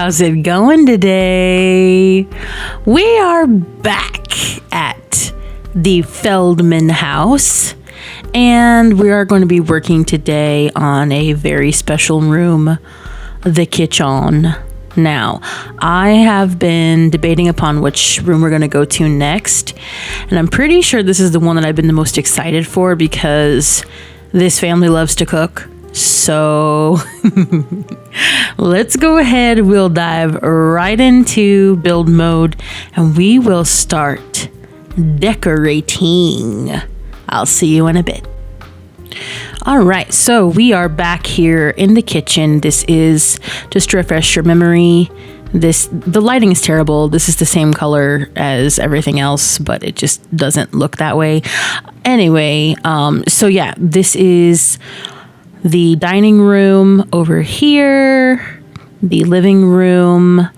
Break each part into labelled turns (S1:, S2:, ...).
S1: how's it going today? We are back at the Feldman house, and we are going to be working today on a very special room, the kitchen. Now, I have been debating upon which room we're going to go to next, and I'm pretty sure this is the one that I've been the most excited for because this family loves to cook. So let's go ahead. We'll dive right into build mode and we will start decorating. I'll see you in a bit. All right, so we are back here in the kitchen. This is, just to refresh your memory, the lighting is terrible. This is the same color as everything else, but it just doesn't look that way. Anyway, so yeah, this is the dining room over here, the living room,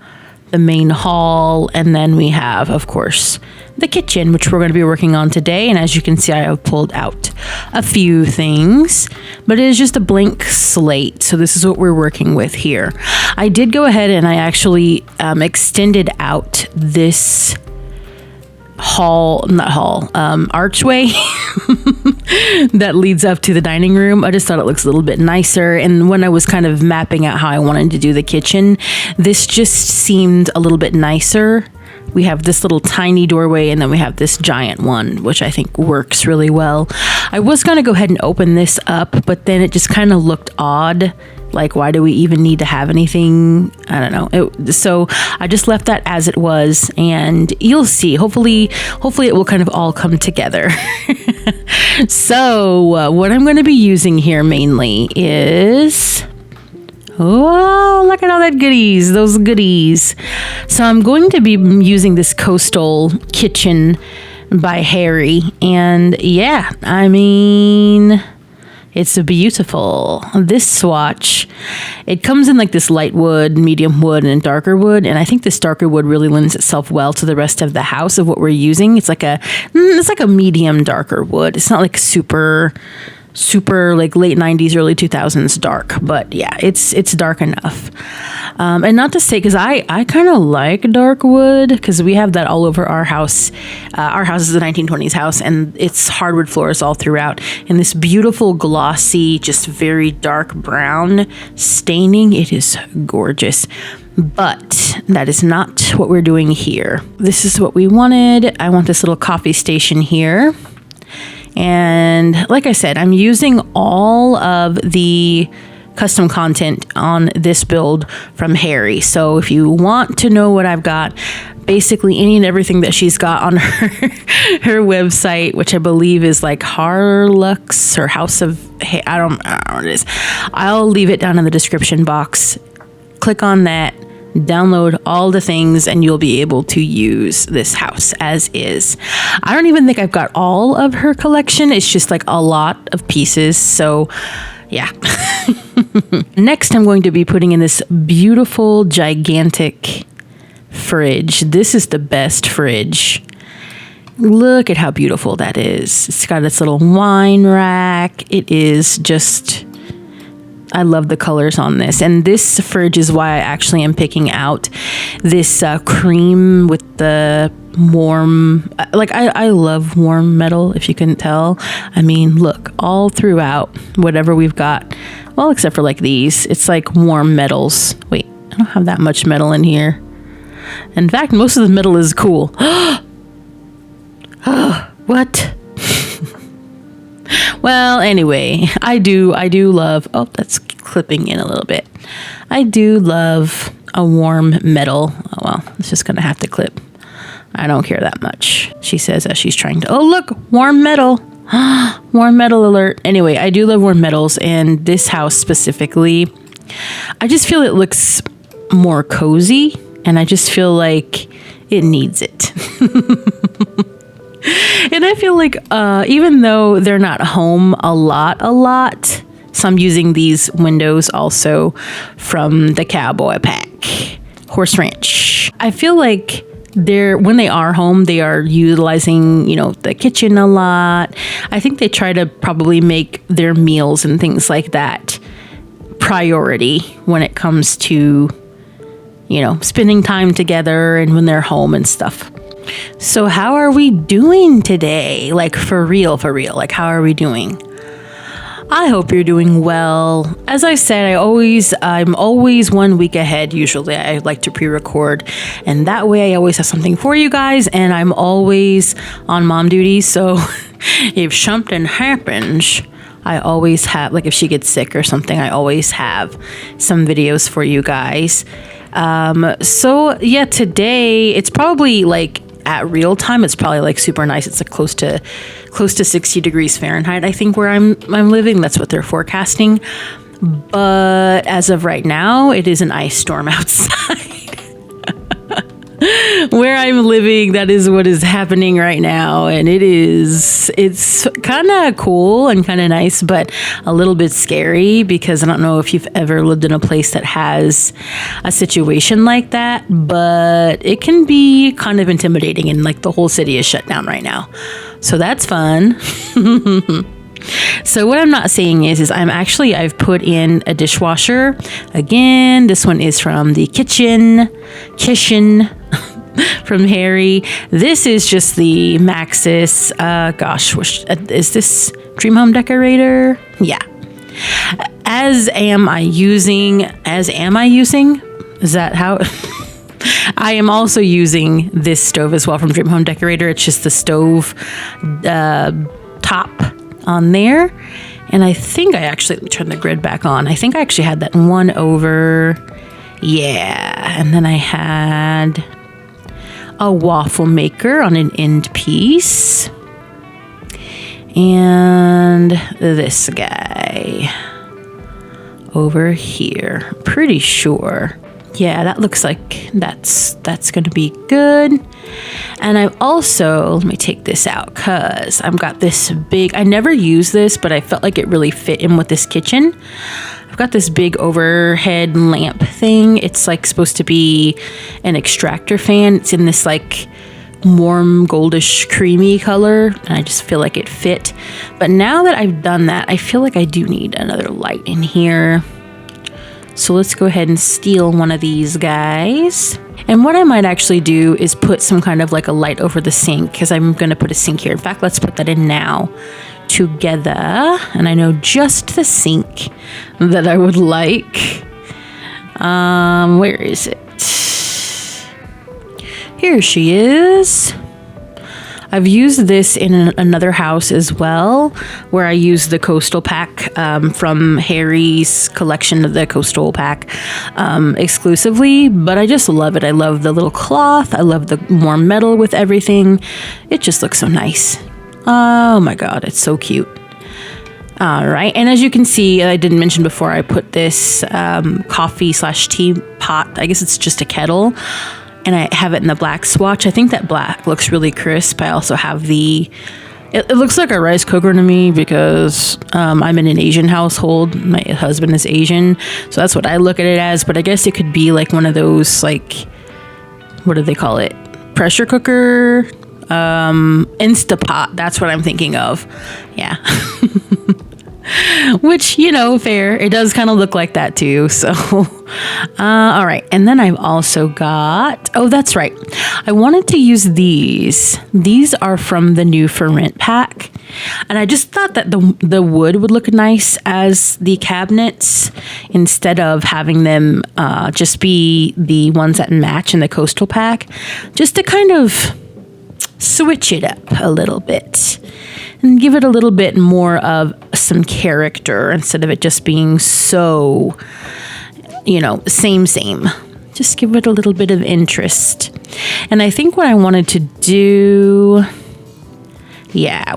S1: the main hall, and then we have, of course, the kitchen, which we're going to be working on today. And as you can see, I have pulled out a few things, but it is just a blank slate. So this is what we're working with here. I did go ahead and I actually extended out this archway that leads up to the dining room. I just thought it looks a little bit nicer, and when I was kind of mapping out how I wanted to do the kitchen, this just seemed a little bit nicer. We have this little tiny doorway, and then we have this giant one, which I think works really well. I was going to go ahead and open this up, but then it just kind of looked odd. Like, why do we even need to have anything? I don't know. So I just left that as it was, and you'll see. Hopefully it will kind of all come together. So what I'm going to be using here mainly is... Oh, look at all that goodies, those goodies. So I'm going to be using this Coastal Kitchen by Harry. And yeah, I mean, it's beautiful. This swatch, it comes in like this light wood, medium wood, and darker wood. And I think this darker wood really lends itself well to the rest of the house of what we're using. It's like a medium darker wood. It's not like super like late 90s, early 2000s dark, but yeah, it's dark enough. And not to say, because I kind of like dark wood, because we have that all over our house. Our house is a 1920s house, and it's hardwood floors all throughout, and this beautiful glossy, just very dark brown staining. It is gorgeous. But that is not what we're doing here. This is what we wanted. I want this little coffee station here. And like I said, I'm using all of the custom content on this build from Harry. So if you want to know what I've got, basically any and everything that she's got on her website, which I believe is like Harlux or House of... I don't know what it is. I'll leave it down in the description box. Click on that. Download all the things and you'll be able to use this house as is. I don't even think I've got all of her collection. It's just like a lot of pieces. So yeah. Next, I'm going to be putting in this beautiful, gigantic fridge. This is the best fridge. Look at how beautiful that is. It's got its little wine rack. It is just... I love the colors on this. And this fridge is why I actually am picking out this cream with the warm... Like, I love warm metal, if you couldn't tell. I mean, look, all throughout, whatever we've got. Well, except for like these. It's like warm metals. Wait, I don't have that much metal in here. In fact, most of the metal is cool. What? Well, anyway, I do love... Oh, that's clipping in a little bit. I do love a warm metal. Oh, well, it's just going to have to clip. I don't care that much, she says as she's trying to... Oh, look, warm metal. Warm metal alert. Anyway, I do love warm metals, and this house specifically, I just feel it looks more cozy, and I just feel like it needs it. And I feel like even though they're not home a lot, so I'm using these windows also from the Cowboy Pack Horse Ranch. I feel like when they are home, they are utilizing, the kitchen a lot. I think they try to probably make their meals and things like that priority when it comes to you know, spending time together and when they're home and stuff. So how are we doing today? Like for real, like how are we doing? I hope you're doing well. As I said, I'm always 1 week ahead. Usually I like to pre-record, and that way I always have something for you guys, and I'm always on mom duty. So if something happens, I always have, like if she gets sick or something, I always have some videos for you guys. So yeah, today it's probably like at real time, it's probably like super nice. It's like close to 60 degrees Fahrenheit, I think, where I'm living. That's what they're forecasting. But as of right now, it is an ice storm outside. Where I'm living, that is what is happening right now. And it's kind of cool and kind of nice, but a little bit scary, because I don't know if you've ever lived in a place that has a situation like that, but it can be kind of intimidating, and like the whole city is shut down right now. So that's fun. So what I'm not saying is I've put in a dishwasher. Again, this one is from the kitchen from Harry. This is just the Maxis, is this Dream Home Decorator? Yeah. As am I using? Is that how? I am also using this stove as well from Dream Home Decorator. It's just the stove top on there. And I think let me turn the grid back on. I think I actually had that one over. Yeah. And then I had a waffle maker on an end piece. And this guy over here. Pretty sure. Yeah, that looks like that's going to be good. And I've also, let me take this out, because I've got this big, I never use this, but I felt like it really fit in with this kitchen. I've got this big overhead lamp thing. It's like supposed to be an extractor fan. It's in this like warm goldish creamy color, and I just feel like it fit. But now that I've done that, I feel like I do need another light in here. So let's go ahead and steal one of these guys. And what I might actually do is put some kind of like a light over the sink, because I'm going to put a sink here. In fact, let's put that in now together. And I know just the sink that I would like. Where is it? Here she is. I've used this in another house as well, where I use the coastal pack from Harry's collection of the coastal pack exclusively, but I just love it. I love the little cloth. I love the warm metal with everything. It just looks so nice. Oh my God, it's so cute. All right, and as you can see, I didn't mention before, I put this coffee/tea pot. I guess it's just a kettle. And I have it in the black swatch. I think that black looks really crisp. I also have it looks like a rice cooker to me, because I'm in an Asian household. My husband is Asian, so that's what I look at it as. But I guess it could be like one of those, like, what do they call it? Pressure cooker? Instapot. That's what I'm thinking of. Yeah. Which, you know, fair. It does kind of look like that too. So, all right. And then I've also got, oh, that's right. I wanted to use these. These are from the new For Rent pack. And I just thought that the wood would look nice as the cabinets, instead of having them just be the ones that match in the coastal pack, just to kind of switch it up a little bit and give it a little bit more of some character, instead of it just being so, you know, same. Just give it a little bit of interest. And I think what I wanted to do,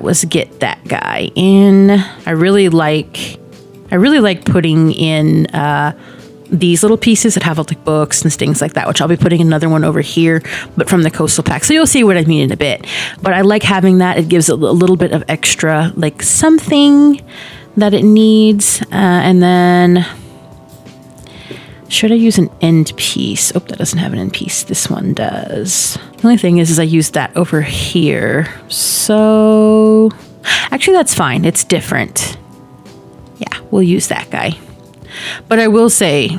S1: was get that guy in. I really like putting in these little pieces that have like books and things like that, which I'll be putting another one over here, but from the coastal pack. So you'll see what I mean in a bit. But I like having that. It gives it a little bit of extra, like something that it needs. And then, should I use an end piece? Oh, that doesn't have an end piece. This one does. The only thing is I used that over here. So actually that's fine. It's different. Yeah, we'll use that guy. But I will say,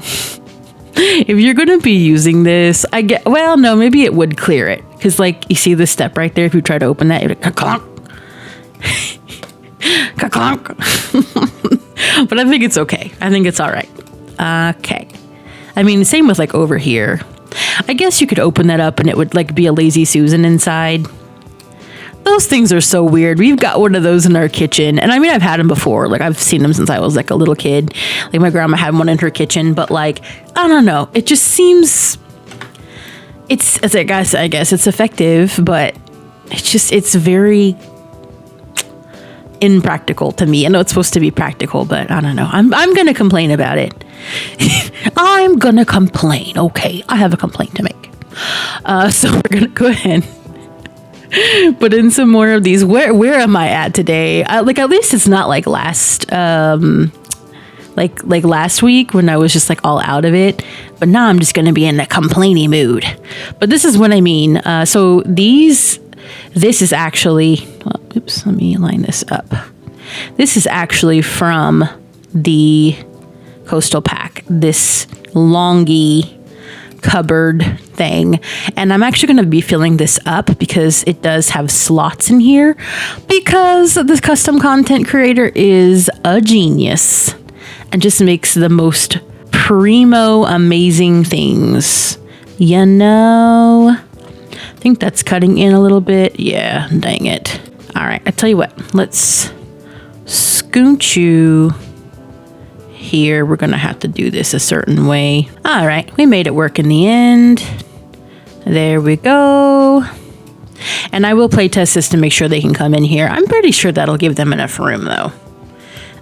S1: if you're going to be using this, well, no, maybe it would clear it. Because, like, you see the step right there? If you try to open that, it'd ka-clonk. Ka-clonk. But I think it's okay. I think it's all right. Okay. I mean, same with, like, over here. I guess you could open that up and it would, like, be a Lazy Susan inside. Those things are so weird. We've got one of those in our kitchen. And I mean, I've had them before. Like, I've seen them since I was, like, a little kid. Like, my grandma had one in her kitchen. But, like, I don't know. It just seems... I guess it's effective, but it's very impractical to me. I know it's supposed to be practical, but I don't know. I'm going to complain about it. I'm going to complain. Okay, I have a complaint to make. So we're going to go ahead put in some more of these. Where am I at today? Like, at least it's not like last... Like last week when I was just like all out of it, but now I'm just going to be in a complainy mood. But this is what I mean. So this is actually, oops, let me line this up. This is actually from the Coastal Pack, this longy cupboard thing. And I'm actually going to be filling this up because it does have slots in here because this custom content creator is a genius. And just makes the most primo amazing things. You know? I think that's cutting in a little bit. Yeah, dang it. All right, I tell you what. Let's scooch you here. We're going to have to do this a certain way. All right, we made it work in the end. There we go. And I will play test this to make sure they can come in here. I'm pretty sure that'll give them enough room, though.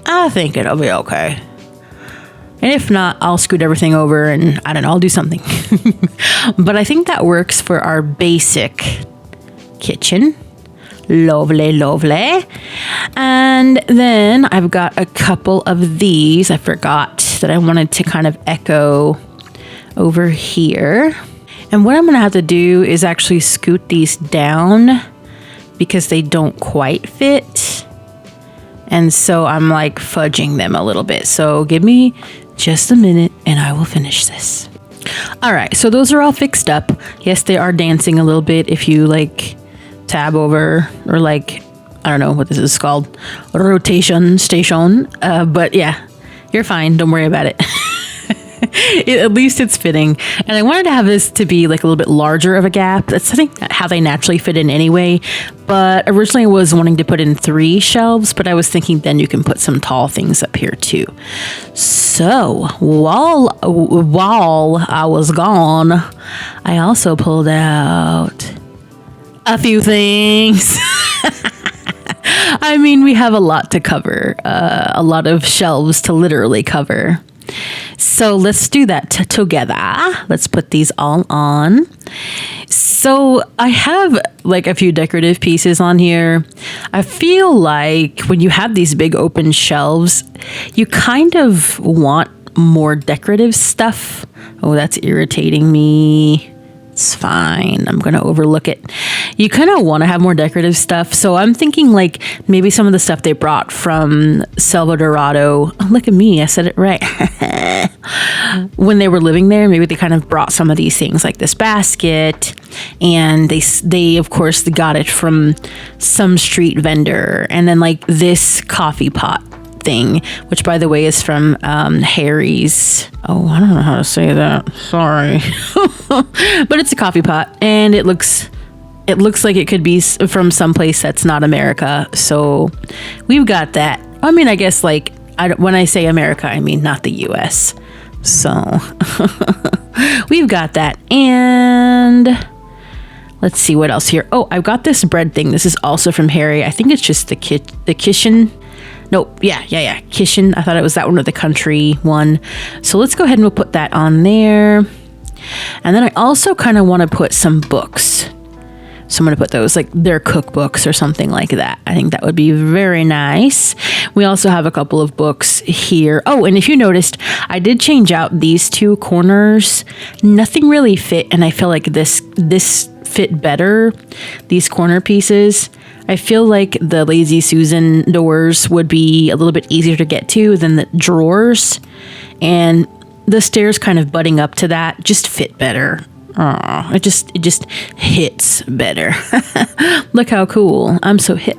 S1: I think it'll be okay. And if not, I'll scoot everything over and I don't know, I'll do something. But I think that works for our basic kitchen. Lovely, lovely. And then I've got a couple of these. I forgot that I wanted to kind of echo over here. And what I'm going to have to do is actually scoot these down because they don't quite fit. And so I'm like fudging them a little bit. So give me just a minute and I will finish this. All right, so those are all fixed up. Yes, they are dancing a little bit if you like tab over or like, I don't know what this is called, rotation station. But yeah, you're fine. Don't worry about it. At least it's fitting. And I wanted to have this to be like a little bit larger of a gap. That's I think how they naturally fit in anyway. But originally I was wanting to put in 3 shelves, but I was thinking then you can put some tall things up here too. So while I was gone, I also pulled out a few things. I mean, we have a lot to cover, a lot of shelves to literally cover. So let's do that together. Let's put these all on. So I have like a few decorative pieces on here. I feel like when you have these big open shelves, you kind of want more decorative stuff. Oh, that's irritating me. It's fine. I'm going to overlook it. You kind of want to have more decorative stuff. So I'm thinking like maybe some of the stuff they brought from Dorado. Oh, look at me. I said it right. When they were living there, maybe they kind of brought some of these things like this basket. And they of course, they got it from some street vendor. And then like this coffee pot thing, which by the way is from Harry's. Oh, I don't know how to say that. Sorry. But it's a coffee pot and it looks like it could be from someplace that's not America. So we've got that. I mean, I guess like when I say America, I mean not the US. So we've got that. And let's see what else here. Oh, I've got this bread thing. This is also from Harry. I think it's just the kitchen. Nope. Yeah. Kitchen. I thought it was that one or the country one. So let's go ahead and we'll put that on there. And then I also kind of want to put some books. So I'm going to put those like their cookbooks or something like that. I think that would be very nice. We also have a couple of books here. Oh, and if you noticed, I did change out these 2 corners. Nothing really fit. And I feel like this fit better. These corner pieces. I feel like the Lazy Susan doors would be a little bit easier to get to than the drawers. And the stairs kind of butting up to that just fit better. Oh, it just hits better. Look how cool. I'm so hip.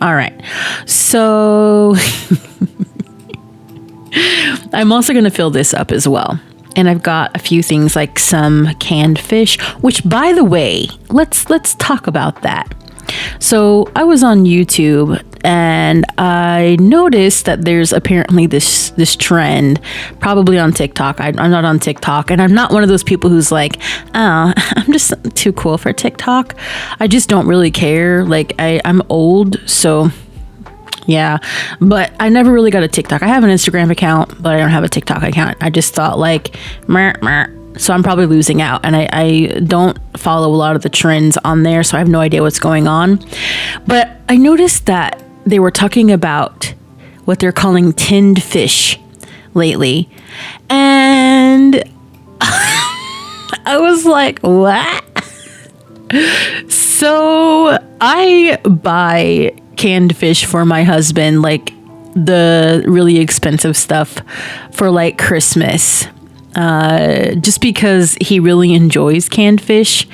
S1: All right. So I'm also going to fill this up as well. And I've got a few things like some canned fish, which, by the way, let's talk about that. So I was on YouTube and I noticed that there's apparently this trend, probably on TikTok. I'm not on TikTok, and I'm not one of those people who's like, oh, I'm just too cool for TikTok. I just don't really care. Like I'm old, so yeah, but I never really got a TikTok. I have an Instagram account, but I don't have a TikTok account. I just thought like, meh, meh. So I'm probably losing out, and I don't follow a lot of the trends on there, so I have no idea what's going on. But I noticed that they were talking about what they're calling tinned fish lately, and I was like, what? So I buy canned fish for my husband, like the really expensive stuff for like Christmas. Just because he really enjoys canned fish.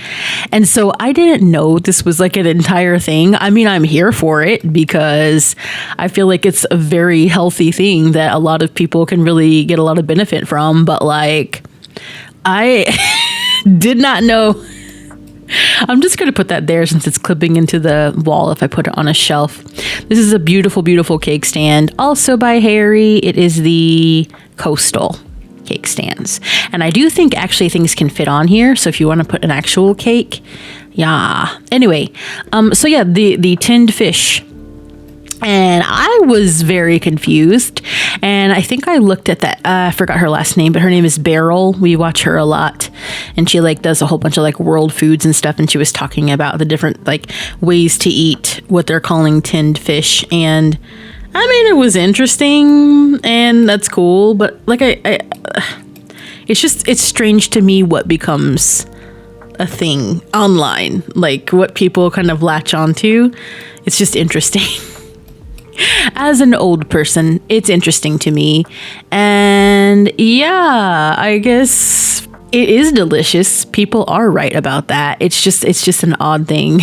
S1: And so I didn't know this was like an entire thing. I mean, I'm here for it because I feel like it's a very healthy thing that a lot of people can really get a lot of benefit from. But like, I did not know. I'm just going to put that there since it's clipping into the wall if I put it on a shelf. This is a beautiful, beautiful cake stand. Also by Harry. It is the Coastal cake stands, and I do think actually things can fit on here, so if you want to put an actual cake, yeah. Anyway, so yeah, the tinned fish, and I was very confused, and I think I looked at that, I forgot her last name, but her name is Beryl. We watch her a lot, and she like does a whole bunch of like world foods and stuff, and she was talking about the different like ways to eat what they're calling tinned fish, and I mean, it was interesting, and that's cool, but like it's strange to me what becomes a thing online, like what people kind of latch onto. It's just interesting. As an old person, it's interesting to me, and yeah, I guess it is delicious. People are right about that. It's just an odd thing.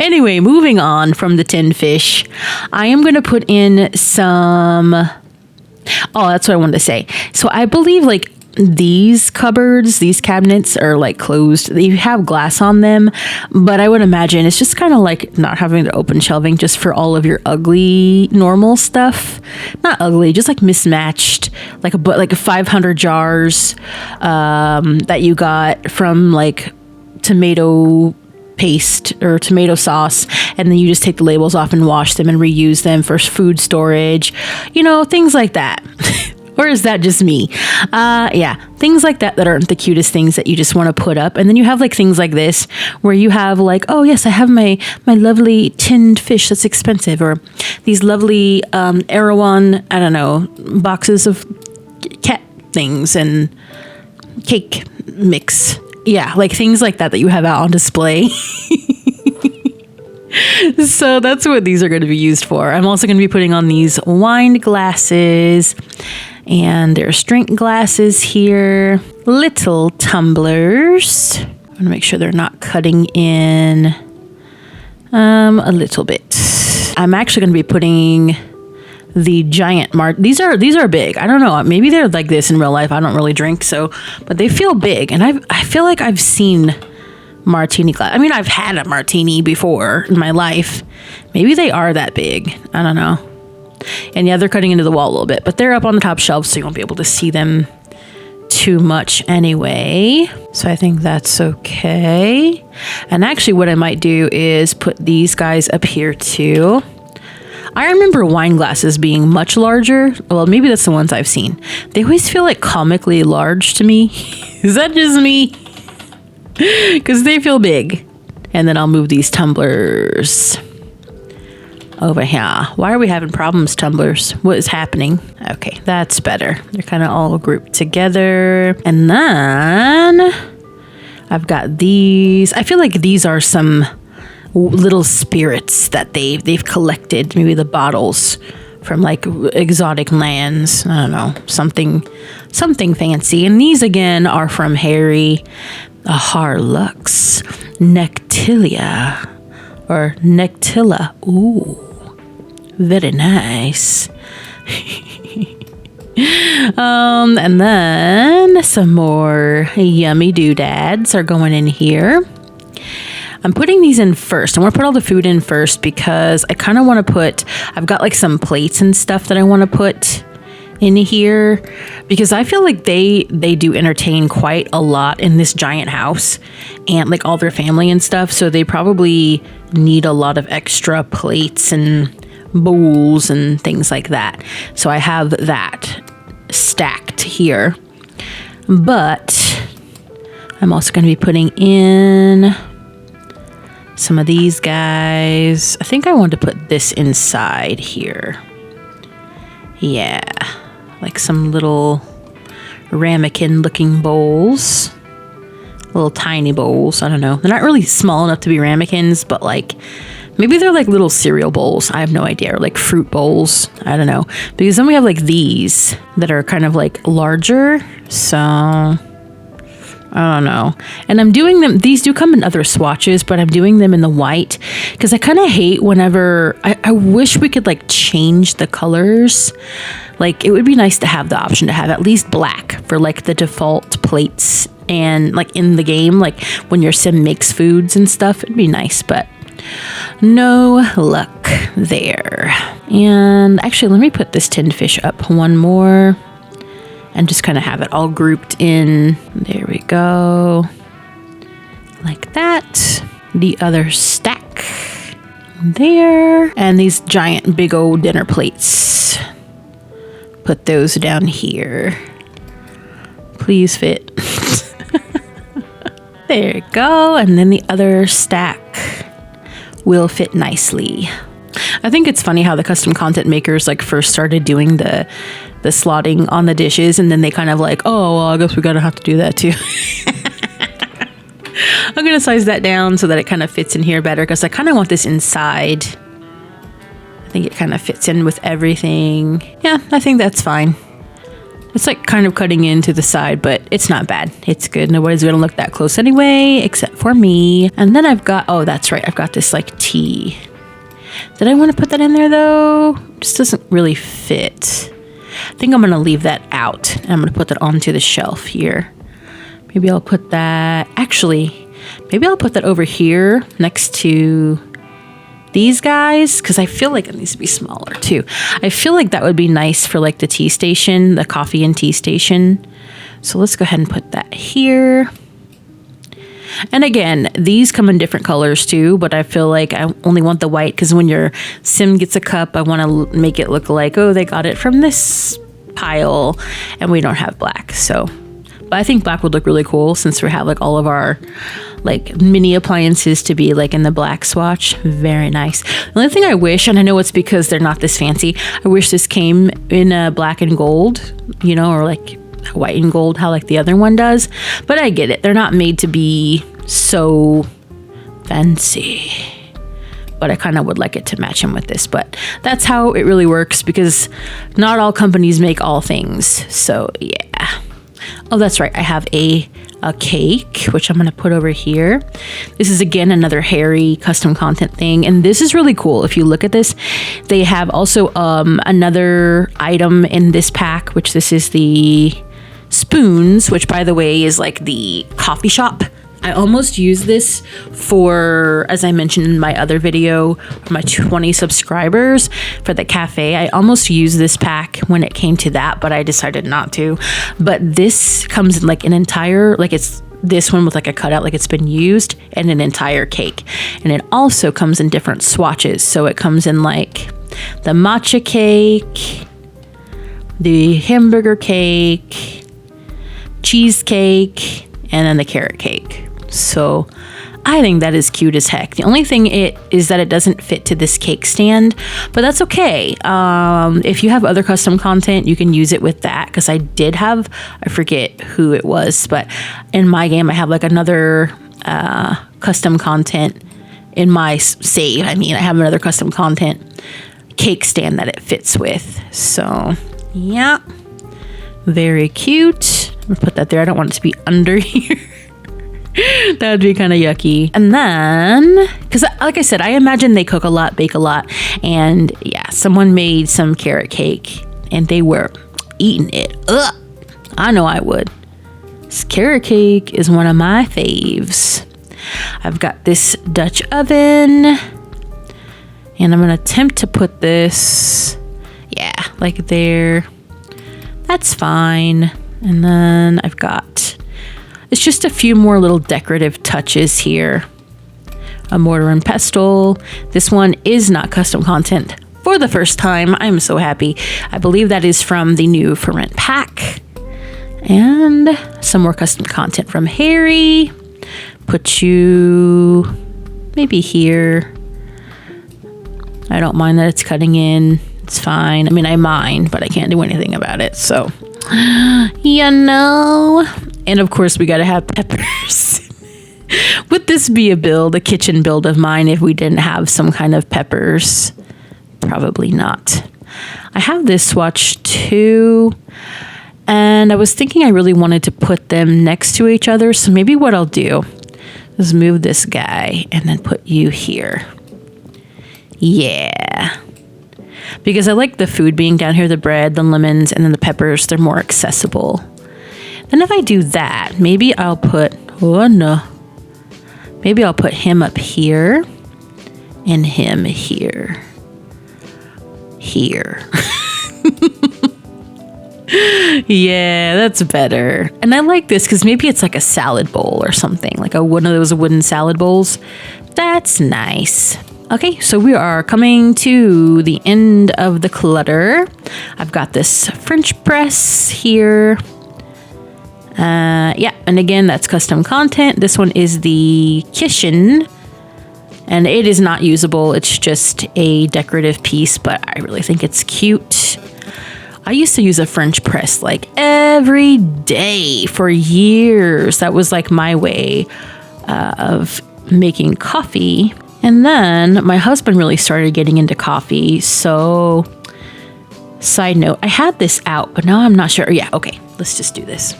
S1: Anyway, moving on from the tinned fish, I am going to put in some... Oh, that's what I wanted to say. So I believe like these cupboards, these cabinets are like closed. They have glass on them, but I would imagine it's just kind of like not having the open shelving just for all of your ugly normal stuff. Not ugly, just like mismatched, like 500 jars that you got from like tomato paste or tomato sauce, and then you just take the labels off and wash them and reuse them for food storage, things like that. Or is that just me? Yeah, things like that aren't the cutest things that you just want to put up. And then you have like things like this where you have like, oh yes, I have my lovely tinned fish that's expensive, or these lovely Erewhon, I don't know, boxes of cat things and cake mix. Yeah, like things like that you have out on display. So that's what these are going to be used for. I'm also going to be putting on these wine glasses, and there's drink glasses here, little tumblers. I'm going to make sure they're not cutting in a little bit. I'm actually going to be putting the giant these are big. I don't know, maybe they're like this in real life. I don't really drink, but they feel big, and I feel like I've seen martini glass. I mean, I've had a martini before in my life. Maybe they are that big. I don't know. And yeah, they're cutting into the wall a little bit, but they're up on the top shelf, so you won't be able to see them too much anyway. So I think that's okay. And actually what I might do is put these guys up here too. I remember wine glasses being much larger. Well, maybe that's the ones I've seen. They always feel like comically large to me. Is that just me? Because they feel big. And then I'll move these tumblers over here. Why are we having problems, tumblers? What is happening? Okay, that's better. They're kind of all grouped together. And then I've got these. I feel like these are some little spirits that they've collected, maybe the bottles from like exotic lands. I don't know, something fancy. And these again are from Harry. Harlux, Nectilia, or Nectilla. Ooh, very nice. And then some more yummy doodads are going in here. I'm putting these in first. I want to put all the food in first because I kind of want to put, I've got like some plates and stuff that I want to put in here because I feel like they do entertain quite a lot in this giant house and like all their family and stuff. So they probably need a lot of extra plates and bowls and things like that. So I have that stacked here. But I'm also going to be putting in some of these guys. I think I want to put this inside here. Yeah, like some little ramekin looking bowls. Little tiny bowls. I don't know. They're not really small enough to be ramekins, but like maybe they're like little cereal bowls. I have no idea. Or like fruit bowls. I don't know. Because then we have like these that are kind of like larger. So I don't know. And I'm doing them, these do come in other swatches, but I'm doing them in the white because I kind of hate whenever, I wish we could like change the colors. Like it would be nice to have the option to have at least black for like the default plates and like in the game, like when your sim makes foods and stuff, it'd be nice, but no luck there. And actually, let me put this tinned fish up one more. And just kind of have it all grouped in. There we go. Like that. The other stack. There. And these giant big old dinner plates. Put those down here. Please fit. There you go. And then the other stack will fit nicely. I think it's funny how the custom content makers like first started doing the slotting on the dishes, and then they kind of like, oh, well, I guess we're gonna have to do that too. I'm gonna size that down so that it kind of fits in here better because I kind of want this inside. I think it kind of fits in with everything. Yeah, I think that's fine. It's like kind of cutting into the side, but it's not bad. It's good. Nobody's gonna look that close anyway, except for me. And then I've got, oh, that's right. I've got this like tea. Did I want to put that in there though? Just doesn't really fit. I think I'm going to leave that out. And I'm going to put that onto the shelf here. Maybe I'll put that, actually, maybe I'll put that over here next to these guys. Because I feel like it needs to be smaller too. I feel like that would be nice for like the tea station, the coffee and tea station. So let's go ahead and put that here. And again, these come in different colors too, but I feel like I only want the white because when your sim gets a cup, I want to make it look like, oh, they got it from this pile and we don't have black. So, but I think black would look really cool since we have like all of our like mini appliances to be like in the black swatch. Very nice. The only thing I wish, and I know it's because they're not this fancy, I wish this came in black and gold, you know, or like white and gold, how like the other one does. But I get it. They're not made to be so fancy. But I kind of would like it to match them with this. But that's how it really works because not all companies make all things. So yeah. Oh, that's right. I have a cake, which I'm going to put over here. This is again another Harry custom content thing. And this is really cool. If you look at this, they have also another item in this pack, which this is the spoons, which by the way is like the coffee shop. I almost use this for, as I mentioned in my other video, for my 20 subscribers for the cafe. I almost used this pack when it came to that, but I decided not to. But this comes in like an entire, like it's this one with like a cutout, like it's been used, and an entire cake. And it also comes in different swatches. So it comes in like the matcha cake, the hamburger cake, cheesecake, and then the carrot cake. So I think that is cute as heck. The only thing is that it doesn't fit to this cake stand, but that's okay. If you have other custom content, you can use it with that. Because I did have, I forget who it was, but in my game, I have like another custom content in my save. I mean, I have another custom content cake stand that it fits with. So yeah, very cute. I'm gonna put that there. I don't want it to be under here. That would be kind of yucky. And then, because like I said, I imagine they cook a lot, bake a lot. And yeah, someone made some carrot cake and they were eating it. Ugh, I know I would. This carrot cake is one of my faves. I've got this Dutch oven. And I'm going to attempt to put this, yeah, like there. That's fine. And then I've got... it's just a few more little decorative touches here. A mortar and pestle. This one is not custom content for the first time. I'm so happy. I believe that is from the new Ferment pack. And some more custom content from Harry. Put you maybe here. I don't mind that it's cutting in. It's fine. I mean, I mind, but I can't do anything about it. So, you know. And of course, we got to have peppers. Would this be a kitchen build of mine if we didn't have some kind of peppers? Probably not. I have this swatch too. And I was thinking I really wanted to put them next to each other. So maybe what I'll do is move this guy and then put you here. Yeah. Because I like the food being down here, the bread, the lemons, and then the peppers. They're more accessible. Then if I do that, maybe I'll put, oh no. Maybe I'll put him up here and him here. Here. Yeah, that's better. And I like this because maybe it's like a salad bowl or something, like one of those wooden salad bowls. That's nice. Okay, so we are coming to the end of the clutter. I've got this French press here. Yeah, and again, that's custom content. This one is the kitchen, and it is not usable. It's just a decorative piece, but I really think it's cute. I used to use a French press like every day for years. That was like my way of making coffee. And then my husband really started getting into coffee. So, side note, I had this out, but now I'm not sure. Yeah, okay, let's just do this.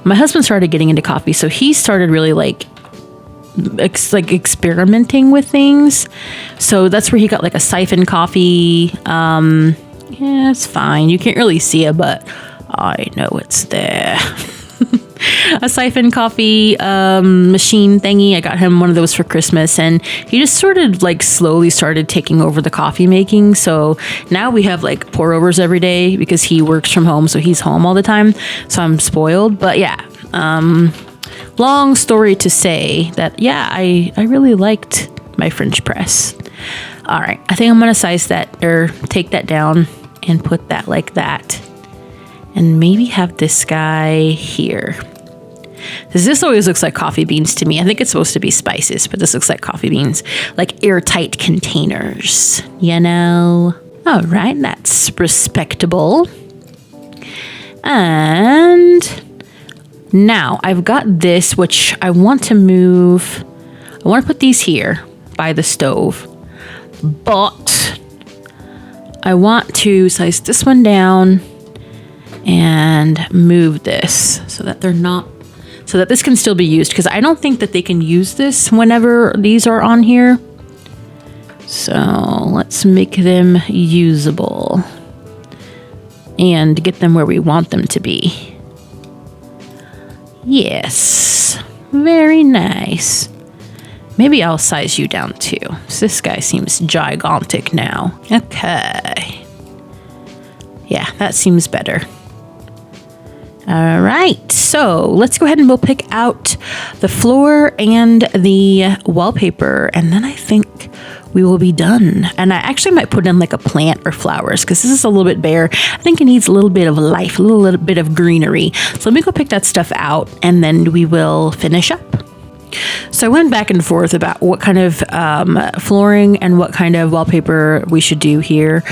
S1: My husband started getting into coffee, so he started really like experimenting with things. So that's where he got like a siphon coffee. Yeah, it's fine. You can't really see it, but I know it's there. A siphon coffee machine thingy. I got him one of those for Christmas, and he just sort of like slowly started taking over the coffee making. So now we have like pour overs every day because he works from home, so he's home all the time. So I'm spoiled. But yeah, long story to say that, yeah, I really liked my French press. All right, I think I'm gonna size that or take that down and put that like that. And maybe have this guy here. Because this always looks like coffee beans to me. I think it's supposed to be spices, but this looks like coffee beans. Like airtight containers, you know? All right, that's respectable. And now I've got this, which I want to move. I want to put these here by the stove. But I want to size this one down and move this so that they're not, so that this can still be used, because I don't think that they can use this whenever these are on here. So let's make them usable and get them where we want them to be. Yes, very nice. Maybe I'll size you down too. So this guy seems gigantic now. Okay. Yeah, that seems better. All right, so let's go ahead and we'll pick out the floor and the wallpaper, and then I think we will be done. And I actually might put in like a plant or flowers because this is a little bit bare. I think it needs a little bit of life, a little bit of greenery. So let me go pick that stuff out and then we will finish up. So I went back and forth about what kind of flooring and what kind of wallpaper we should do here.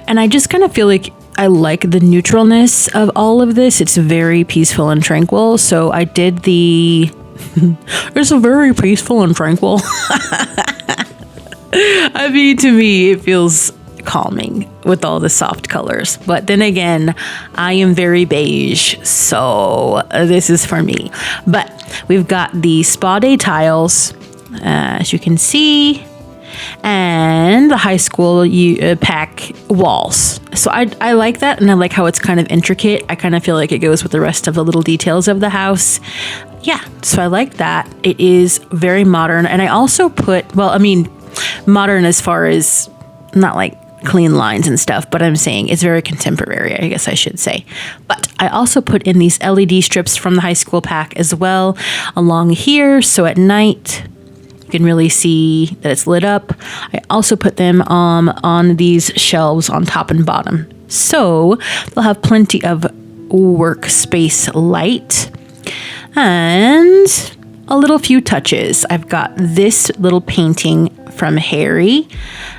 S1: And I just kind of feel like I like the neutralness of all of this. It's very peaceful and tranquil. So I did the... It's a very peaceful and tranquil. I mean, to me, it feels calming with all the soft colors. But then again, I am very beige, so this is for me. But we've got the spa day tiles, as you can see, and the high school pack walls. So I like that, and I like how it's kind of intricate. I kind of feel like it goes with the rest of the little details of the house. Yeah, so I like that. It is very modern, and I also put, well, I mean, modern as far as not like clean lines and stuff, but I'm saying it's very contemporary, I guess I should say. But I also put in these LED strips from the high school pack as well along here, so at night you can really see that it's lit up. I also put them on these shelves on top and bottom, so they'll have plenty of workspace light. And a little few touches. I've got this little painting from Harry.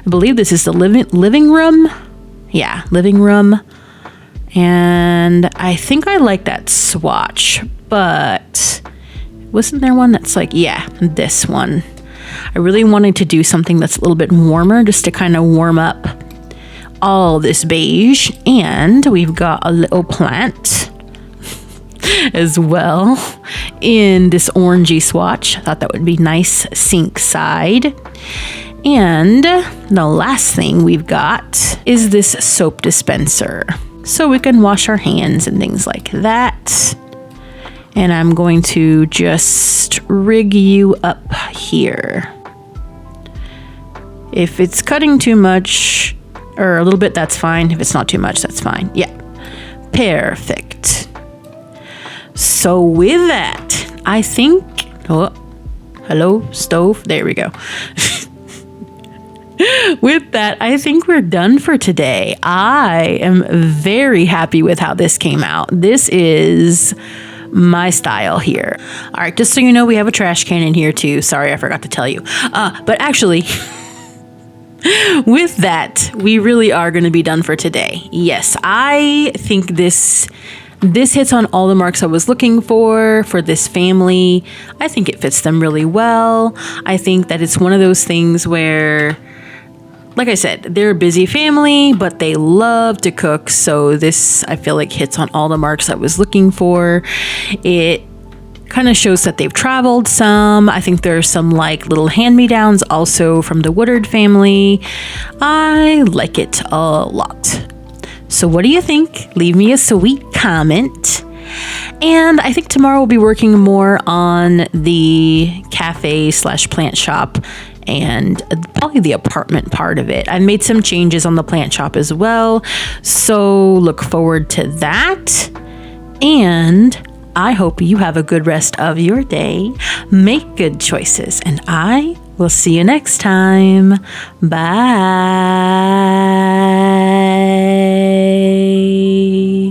S1: I believe this is the living room. Yeah, living room. And I think I like that swatch, but wasn't there one that's like, yeah, this one. I really wanted to do something that's a little bit warmer, just to kind of warm up all this beige. And we've got a little plant as well in this orangey swatch. I thought that would be nice sink side. And the last thing we've got is this soap dispenser, so we can wash our hands and things like that. And I'm going to just rig you up here. If it's cutting too much or a little bit, that's fine. If it's not too much, that's fine. Yeah, perfect. So with that, I think, oh, hello, stove. There we go. With that, I think we're done for today. I am very happy with how this came out. This is my style here. All right, just so you know, we have a trash can in here too. Sorry, I forgot to tell you. But actually, with that, we really are going to be done for today. Yes, I think this hits on all the marks I was looking for this family. I think it fits them really well. I think that it's one of those things where, like I said, they're a busy family, but they love to cook. So this, I feel like, hits on all the marks I was looking for. It kind of shows that they've traveled some. I think there's some like little hand-me-downs also from the Woodard family. I like it a lot. So what do you think? Leave me a sweet comment. And I think tomorrow we'll be working more on the cafe/plant shop and probably the apartment part of it. I made some changes on the plant shop as well, so look forward to that. And I hope you have a good rest of your day. Make good choices, and I will see you next time. Bye.